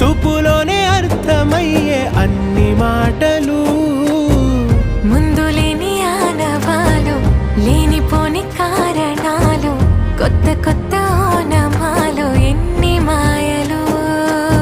చూపులోనే అర్థమయ్యే అన్ని మాటలు ముందు లేని ఆనవాలు లేనిపోని కారణాలు కొత్త కొత్త ఓనమాలు ఎన్ని మాయ